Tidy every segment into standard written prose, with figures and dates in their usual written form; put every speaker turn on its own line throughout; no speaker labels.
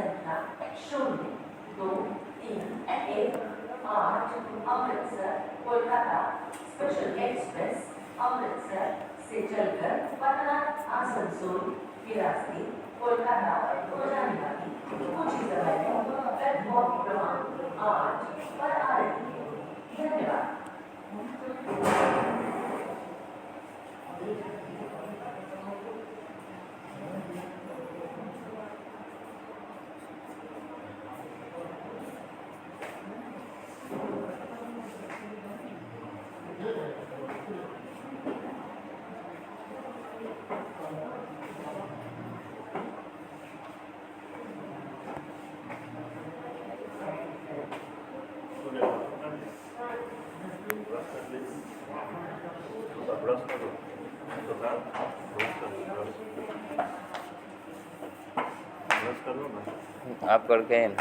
संख्या 0, 2, 3, 1, 8 Amritsar Kolkata special express Amritsar से चलकर पटना आसनसोल की रास्ते कोलकाता को जाने वाली कुछ ही समय में प्लेटफॉर्म क्रमांक 8 पर आ रही है। धन्यवाद।
आप करके हैं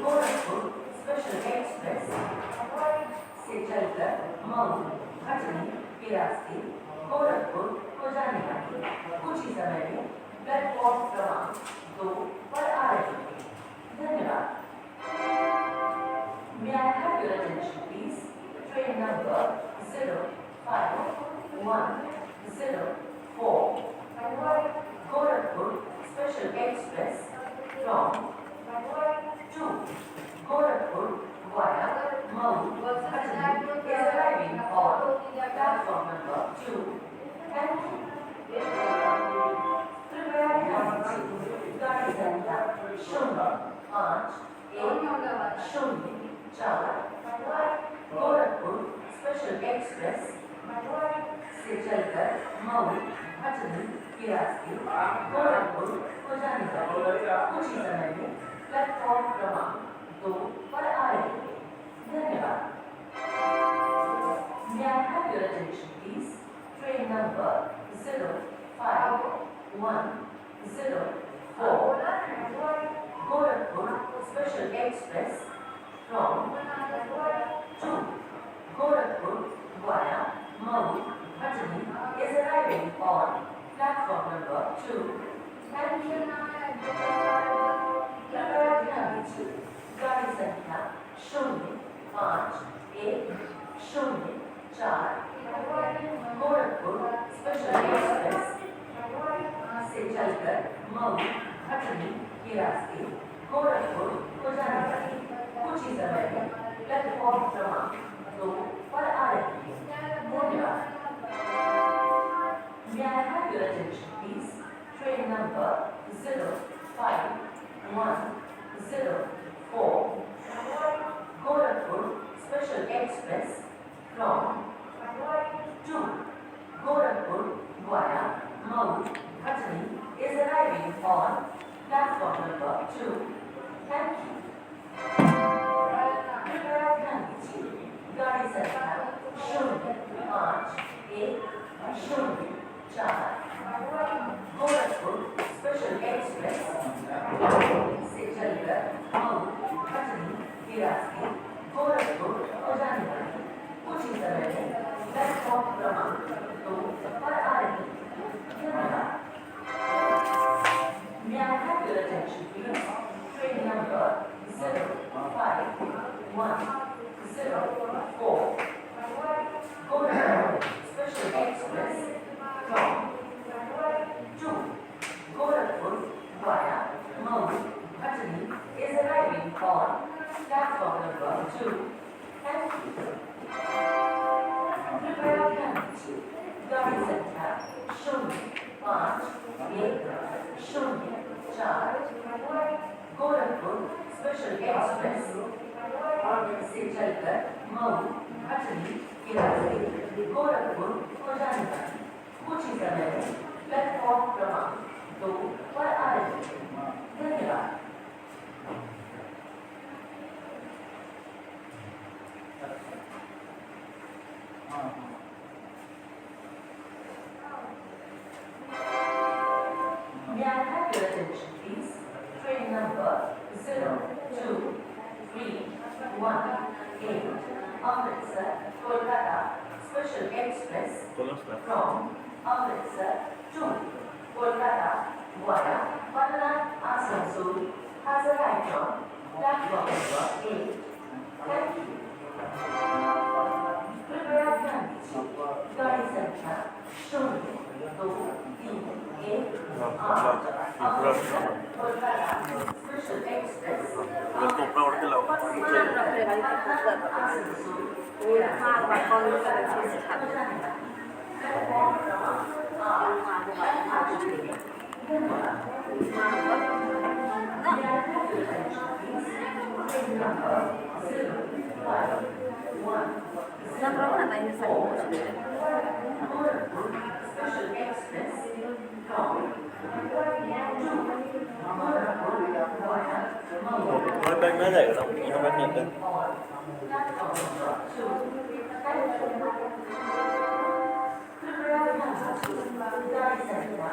गोरखपुर स्पेशल एक्सप्रेस से चलकर मऊ भटनी के रास्ते गोरखपुर को जाने वाली कुछ ही समय में प्लेटफॉर्म क्रमांक 2 पर आ रही है। धन्यवाद। May I have your attention please? Train number 05104 Gorakhpur Special Express from to Gorakhpur via Mou Bhatani is arriving on platform number 2. Thank you. कृपया ध्यान दीजिए गाड़ी संख्या 08104 गोरखपुर स्पेशल एक्सप्रेस से चलकर मऊ भटनी के रास्ते गोरखपुर को जाने वाली कुछ ही समय में प्लेटफॉर्म क्रमांक 2 पर आ रही है। धन्यवाद। May I have your attention please? Train number 05104 Gorakhpur Special Express from to Gorakhpur via Mou Bhatani is arriving on platform number 2. Thank you. कृपया ध्यान दीजिए गाड़ी संख्या 05104 गोरखपुर स्पेशल एक्सप्रेस से चलकर मऊ भटनी के रास्ते गोरखपुर को जाने वाली कुछ ही समय में प्लेटफॉर्म क्रमांक 2 पर आ रही है। धन्यवाद। May I have your attention please? Train number 05104 Gorakhpur Special Express from to Gorakhpur via Mou Bhatani is arriving on platform number 2. Thank you. कृपया ध्यान दीजिए गाड़ी संख्या 05104 गोरखपुर स्पेशल एक्सप्रेस से चलकर मऊ भटनी के रास्ते गोरखपुर को जाने वाली कुछ ही समय में प्लेटफॉर्म क्रमांक 2 पर आ रही है। धन्यवाद। May I have your attention please? Train number 05104 Gorakhpur Special Express from to Gorakhpur via Mou Bhatani is arriving
2. Thank you. कृपया ध्यान दीजिए गाड़ी संख्या 0511004 गोरखपुर स्पेशल एक्सप्रेस से चलकर मऊ कटनी के रास्ते गोरखपुर को जाने वाली कुछ ही समय में प्लेटफॉर्म क्रमांक 2 पर आ रही है। धन्यवाद। May I have your attention, please? Train number 02318 Amritsar, Kolkata Special Express from Amritsar to Kolkata via Patna Asansol has arrived on platform number 8. Thank you. कृपया ध्यान दीजिए गाड़ी संख्या 02318 Kolkata special express
Nomor apa ini saya?
Special Express from
Thôi bên nó để đâu, không có nhận được.
कृपया ध्यान दीजिए गाड़ी संख्या